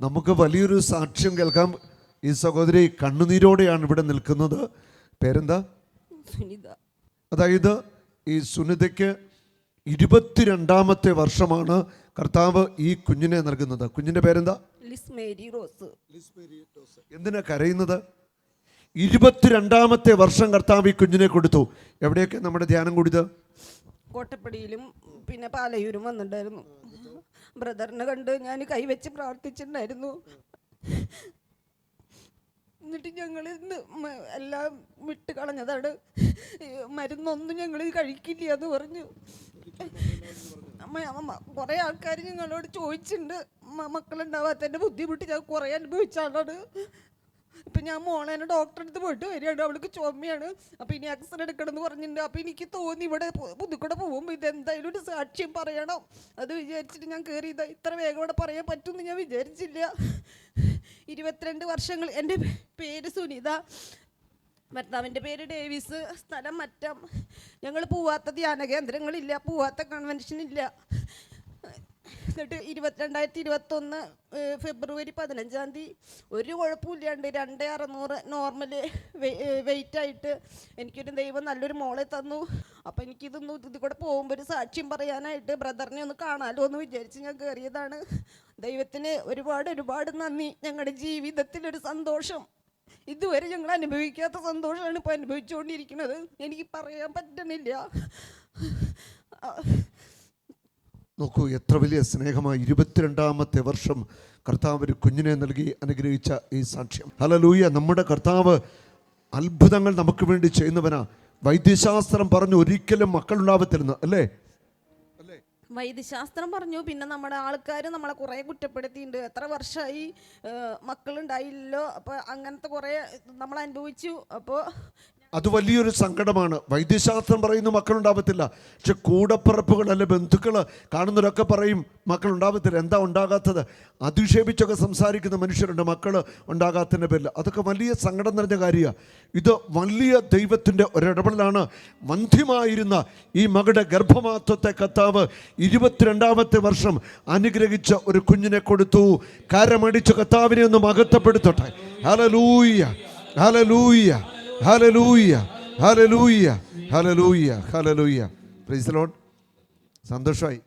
നമുക്ക് വലിയൊരു സാക്ഷ്യം കേൾക്കാം. ഈ സഹോദരി കണ്ണുനീരോടെയാണ് ഇവിടെ നിൽക്കുന്നത്. പേരെന്താ? സുനിത. അതായത് ഈ സുനിതയ്ക്ക് 22ാമത്തെ വർഷമാണ് കർത്താവ് ഈ കുഞ്ഞിനെ നൽകുന്നത്. കുഞ്ഞിന്റെ പേരെന്താ? Liz Mary rose. എന്തിനാ കരയുന്നത്? 22ാമത്തെ വർഷം കർത്താവ് ഈ കുഞ്ഞിനെ കൊടുത്തു. എവിടെയൊക്കെ നമ്മുടെ ധ്യാനം കൂടിയത്? കോട്ടപ്പടിയിലും പിന്നെ പാലയൂരും വന്നിട്ടുണ്ടായിരുന്നു. ബ്രദറിനെ കണ്ട് ഞാൻ കൈവച്ച് പ്രാർത്ഥിച്ചിട്ടുണ്ടായിരുന്നു. എന്നിട്ട് ഞങ്ങൾ ഇന്ന് എല്ലാം വിട്ട് കളഞ്ഞതാണ്. മരുന്നൊന്നും ഞങ്ങൾ കഴിക്കില്ല എന്ന് പറഞ്ഞു. കുറേ ആൾക്കാർ ഞങ്ങളോട് ചോദിച്ചിട്ടുണ്ട്. മക്കളുണ്ടാവാത്തതിൻ്റെ ബുദ്ധിമുട്ട് ഞാൻ കുറേ അനുഭവിച്ച ആളാണ്. ഇപ്പം ഞാൻ മോളേനെ ഡോക്ടറെ അടുത്ത് പോയിട്ട് വരികയാണ്. അവൾക്ക് ചുമയാണ്. അപ്പോൾ ഇനി എക്സ്റേ എടുക്കണം എന്ന് പറഞ്ഞിട്ടുണ്ട്. അപ്പോൾ എനിക്ക് തോന്നി ഇവിടെ പുതുക്കൂടെ പോകുമ്പോൾ ഇതെന്തായാലും ഒരു സാക്ഷ്യം പറയണം. അത് വിചാരിച്ചിട്ട് ഞാൻ കയറിയത്. ഇത്ര വേഗം ഇവിടെ പറയാൻ പറ്റുമെന്ന് ഞാൻ വിചാരിച്ചില്ല. 22 വർഷങ്ങൾ. എൻ്റെ പേര് സുനിത, ഭർത്താവിൻ്റെ പേര് ഡേവിസ്, സ്ഥലം മറ്റം. ഞങ്ങൾ പോവാത്ത ധ്യാന കേന്ദ്രങ്ങളില്ല, പോവാത്ത കൺവെൻഷനില്ല. എന്നിട്ട് 2021 ഫെബ്രുവരി 15-ാം തീയതി ഒരു കുഴപ്പമില്ലാണ്ട് 2600 നോർമല് വെയിറ്റായിട്ട് എനിക്കൊരു ദൈവം നല്ലൊരു മോളെ തന്നു. അപ്പം ഇത് കൂടെ പോകുമ്പോൾ ഒരു സാക്ഷ്യം പറയാനായിട്ട് ബ്രദറിനെ ഒന്ന് കാണാമല്ലോ എന്ന് വിചാരിച്ച് ഞാൻ കയറിയതാണ്. ദൈവത്തിന് ഒരുപാട് നന്ദി. ഞങ്ങളുടെ ജീവിതത്തിലൊരു സന്തോഷം, ഇതുവരെ ഞങ്ങൾ അനുഭവിക്കാത്ത സന്തോഷമാണ് ഇപ്പോൾ അനുഭവിച്ചുകൊണ്ടിരിക്കുന്നത്. എനിക്ക് പറയാൻ പറ്റണില്ല. നോക്കൂ, എത്ര വലിയ സ്നേഹമായി. 22ാമത്തെ വർഷം കർത്താവ് ഒരു കുഞ്ഞിനെ നൽകി അനുഗ്രഹിച്ച ഈ സാക്ഷ്യം. ഹല്ലേലൂയ. നമ്മുടെ കർത്താവ് അത്ഭുതങ്ങൾ നമുക്ക് വേണ്ടി ചെയ്യുന്നവനാ. വൈദ്യശാസ്ത്രം പറഞ്ഞു ഒരിക്കലും മക്കളുണ്ടാവത്തില്ലെന്ന്, അല്ലേ? വൈദ്യശാസ്ത്രം പറഞ്ഞു. പിന്നെ നമ്മുടെ ആൾക്കാർ നമ്മളെ കുറേ കുറ്റപ്പെടുത്തിയിട്ടുണ്ട്. എത്ര വർഷമായി മക്കളുണ്ടായില്ലല്ലോ. അപ്പോൾ അങ്ങനത്തെ കുറേ നമ്മൾ അനുഭവിച്ചു. അപ്പോൾ അത് വലിയൊരു സങ്കടമാണ്. വൈദ്യശാസ്ത്രം പറയുന്നു മക്കളുണ്ടാവത്തില്ല. പക്ഷെ കൂടപ്പിറപ്പുകൾ അല്ലെ ബന്ധുക്കൾ കാണുന്നവരൊക്കെ പറയും മക്കളുണ്ടാവത്തില്ല. എന്താ ഉണ്ടാകാത്തത്? അധിക്ഷേപിച്ചൊക്കെ സംസാരിക്കുന്ന മനുഷ്യരുണ്ട് മക്കൾ ഉണ്ടാകാത്തതിൻ്റെ പേരിൽ. അതൊക്കെ വലിയ സങ്കടം നിറഞ്ഞ കാര്യമാണ്. ഇത് വലിയ ദൈവത്തിൻ്റെ ഒരിടപെടലാണ്. മന്ധ്യമായിരുന്ന ഈ മകളുടെ ഗർഭമാത്രത്തെ കർത്താവ് 22ാമത്തെ വർഷം അനുഗ്രഹിച്ച ഒരു കുഞ്ഞിനെ കൊടുത്തു. കരമടിച്ച് കർത്താവിനെ ഒന്ന് മഹത്വപ്പെടുത്തട്ടെ. Hallelujah, hallelujah, hallelujah, hallelujah, hallelujah, hallelujah. Praise the lord. സന്തോഷമായി.